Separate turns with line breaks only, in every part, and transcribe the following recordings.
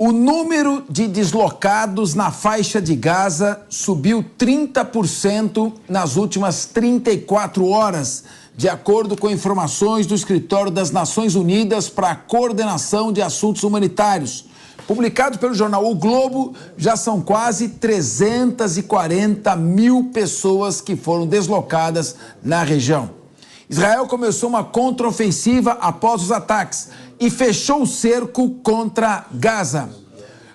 O número de deslocados na faixa de Gaza subiu 30% nas últimas 34 horas, de acordo com informações do Escritório das Nações Unidas para a Coordenação de Assuntos Humanitários. Publicado pelo jornal O Globo, já são quase 340 mil pessoas que foram deslocadas na região. Israel começou uma contraofensiva após os ataques e fechou o cerco contra Gaza.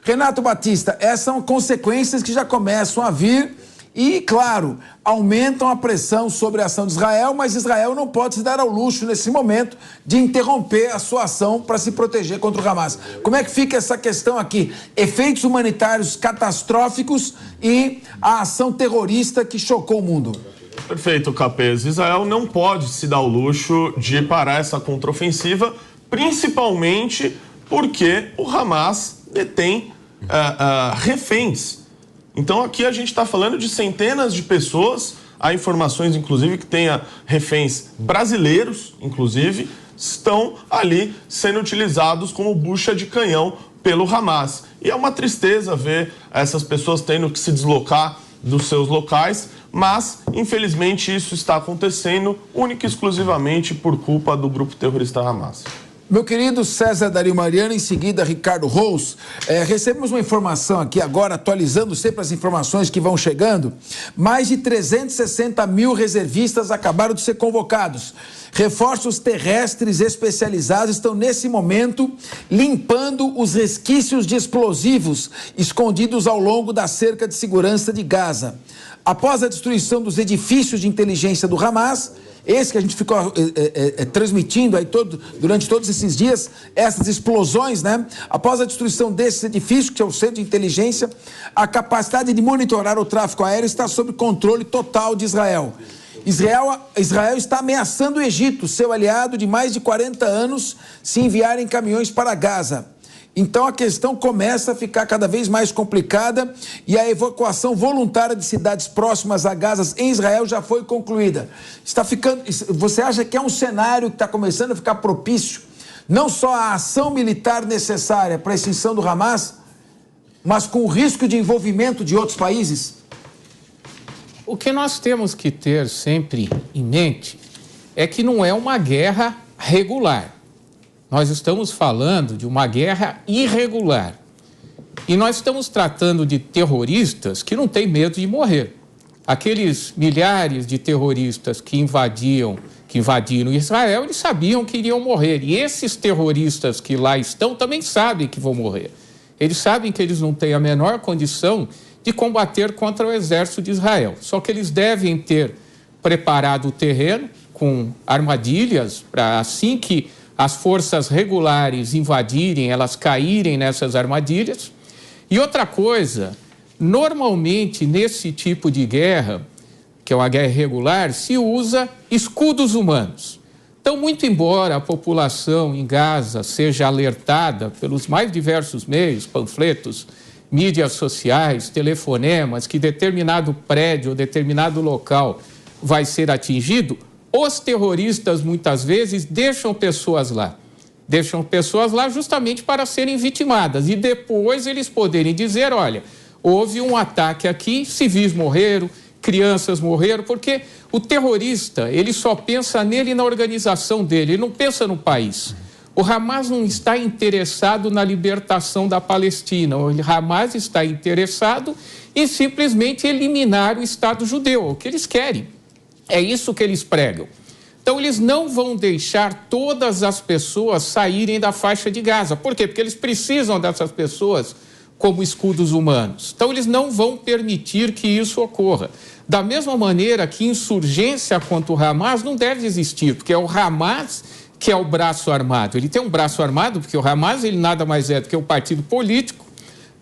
Renato Batista, essas são consequências que já começam a vir e, claro, aumentam a pressão sobre a ação de Israel, mas Israel não pode se dar ao luxo, nesse momento, de interromper a sua ação para se proteger contra o Hamas. Como é que fica essa questão aqui? Efeitos humanitários catastróficos e a ação terrorista que chocou o mundo.
Perfeito, Capês. Israel não pode se dar o luxo de parar essa contraofensiva, principalmente porque o Hamas detém reféns. Então aqui a gente está falando de centenas de pessoas, há informações inclusive que tenha reféns brasileiros, inclusive, estão ali sendo utilizados como bucha de canhão pelo Hamas. E é uma tristeza ver essas pessoas tendo que se deslocar dos seus locais, mas infelizmente isso está acontecendo única e exclusivamente por culpa do grupo terrorista Hamas.
Meu querido César Dario Mariano, em seguida Ricardo Rous, recebemos uma informação aqui agora, atualizando sempre as informações que vão chegando. Mais de 360 mil reservistas acabaram de ser convocados. Reforços terrestres especializados estão nesse momento limpando os resquícios de explosivos escondidos ao longo da cerca de segurança de Gaza. Após a destruição dos edifícios de inteligência do Hamas, esse que a gente ficou transmitindo aí durante todos esses dias, essas explosões, né? Após a destruição desses edifícios, que é o centro de inteligência, a capacidade de monitorar o tráfego aéreo está sob controle total de Israel. Israel está ameaçando o Egito, seu aliado de mais de 40 anos, se enviarem caminhões para Gaza. Então a questão começa a ficar cada vez mais complicada e a evacuação voluntária de cidades próximas a Gaza em Israel já foi concluída. Você acha que é um cenário que está começando a ficar propício, não só a ação militar necessária para a extinção do Hamas, mas com o risco de envolvimento de outros países?
O que nós temos que ter sempre em mente é que não é uma guerra regular. Nós estamos falando de uma guerra irregular. E nós estamos tratando de terroristas que não têm medo de morrer. Aqueles milhares de terroristas que invadiram Israel, eles sabiam que iriam morrer. E esses terroristas que lá estão também sabem que vão morrer. Eles sabem que eles não têm a menor condição de combater contra o exército de Israel. Só que eles devem ter preparado o terreno com armadilhas para, assim que as forças regulares invadirem, elas caírem nessas armadilhas. E outra coisa, normalmente nesse tipo de guerra, que é uma guerra irregular, se usa escudos humanos. Então, muito embora a população em Gaza seja alertada pelos mais diversos meios, panfletos, mídias sociais, telefonemas, que determinado prédio ou determinado local vai ser atingido, os terroristas, muitas vezes, deixam pessoas lá justamente para serem vitimadas e depois eles poderem dizer, olha, houve um ataque aqui, civis morreram, crianças morreram, porque o terrorista, ele só pensa nele e na organização dele, ele não pensa no país. O Hamas não está interessado na libertação da Palestina, o Hamas está interessado em simplesmente eliminar o Estado judeu, o que eles querem. É isso que eles pregam. Então, eles não vão deixar todas as pessoas saírem da faixa de Gaza. Por quê? Porque eles precisam dessas pessoas como escudos humanos. Então, eles não vão permitir que isso ocorra. Da mesma maneira que insurgência contra o Hamas não deve existir, porque é o Hamas que é o braço armado. Ele tem um braço armado, porque o Hamas ele nada mais é do que um partido político,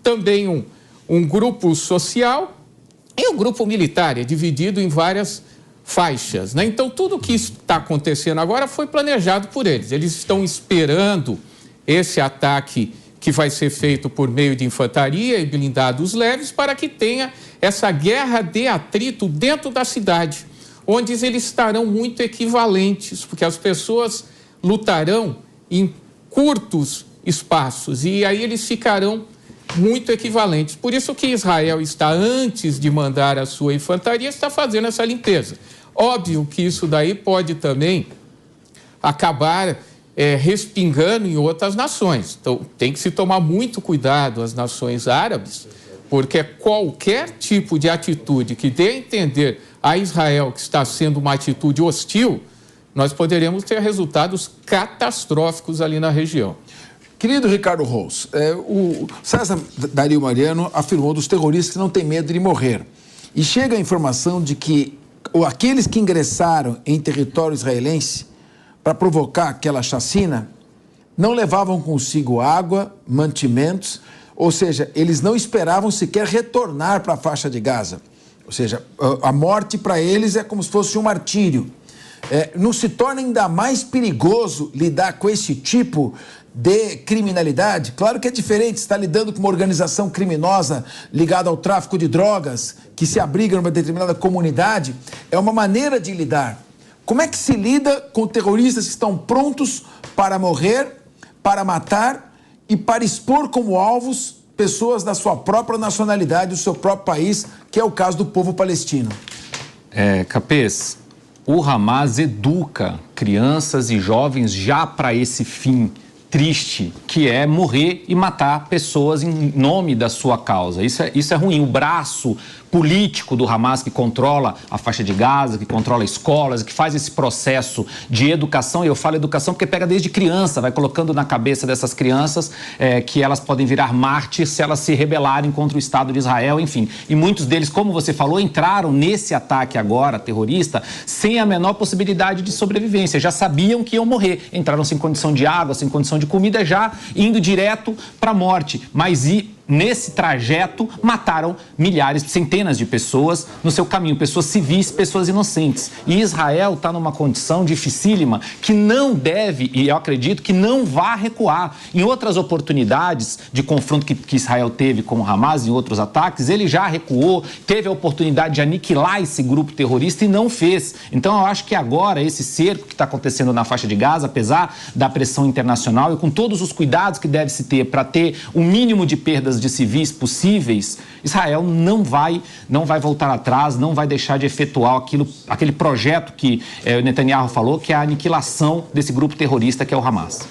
também um grupo social e um grupo militar, é dividido em várias faixas, né? Então, tudo que está acontecendo agora foi planejado por eles. Eles estão esperando esse ataque que vai ser feito por meio de infantaria e blindados leves para que tenha essa guerra de atrito dentro da cidade, onde eles estarão muito equivalentes, porque as pessoas lutarão em curtos espaços e aí eles ficarão muito equivalentes. Por isso que Israel está, antes de mandar a sua infantaria, está fazendo essa limpeza. Óbvio que isso daí pode também acabar respingando em outras nações. Então, tem que se tomar muito cuidado as nações árabes, porque qualquer tipo de atitude que dê a entender a Israel que está sendo uma atitude hostil, nós poderemos ter resultados catastróficos ali na região.
Querido Ricardo Rous, o César Dario Mariano afirmou dos terroristas que não têm medo de morrer. E chega a informação de que aqueles que ingressaram em território israelense para provocar aquela chacina não levavam consigo água, mantimentos, ou seja, eles não esperavam sequer retornar para a faixa de Gaza. Ou seja, a morte para eles é como se fosse um martírio. Não se torna ainda mais perigoso lidar com esse tipo de criminalidade? Claro que é diferente, você está lidando com uma organização criminosa ligada ao tráfico de drogas, que se abriga numa determinada comunidade, é uma maneira de lidar. Como é que se lida com terroristas que estão prontos para morrer, para matar e para expor como alvos pessoas da sua própria nacionalidade, do seu próprio país, que é o caso do povo palestino?
Capês, o Hamas educa crianças e jovens já para esse fim triste, que é morrer e matar pessoas em nome da sua causa. Isso é ruim. O braço político do Hamas, que controla a faixa de Gaza, que controla escolas, que faz esse processo de educação, e eu falo educação porque pega desde criança, vai colocando na cabeça dessas crianças que elas podem virar mártires se elas se rebelarem contra o Estado de Israel, enfim. E muitos deles, como você falou, entraram nesse ataque agora, terrorista, sem a menor possibilidade de sobrevivência. Já sabiam que iam morrer. Entraram sem condição de água, sem condição de comida, já indo direto para a morte. Mas nesse trajeto, mataram milhares, centenas de pessoas no seu caminho, pessoas civis, pessoas inocentes. E Israel está numa condição dificílima que não deve, e eu acredito que não vai recuar. Em outras oportunidades de confronto que Israel teve com o Hamas, em outros ataques, ele já recuou, teve a oportunidade de aniquilar esse grupo terrorista e não fez. Então eu acho que agora esse cerco que está acontecendo na faixa de Gaza, apesar da pressão internacional e com todos os cuidados que deve se ter para ter o mínimo de perdas de civis possíveis, Israel não vai voltar atrás, não vai deixar de efetuar aquele projeto que o Netanyahu falou, que é a aniquilação desse grupo terrorista que é o Hamas.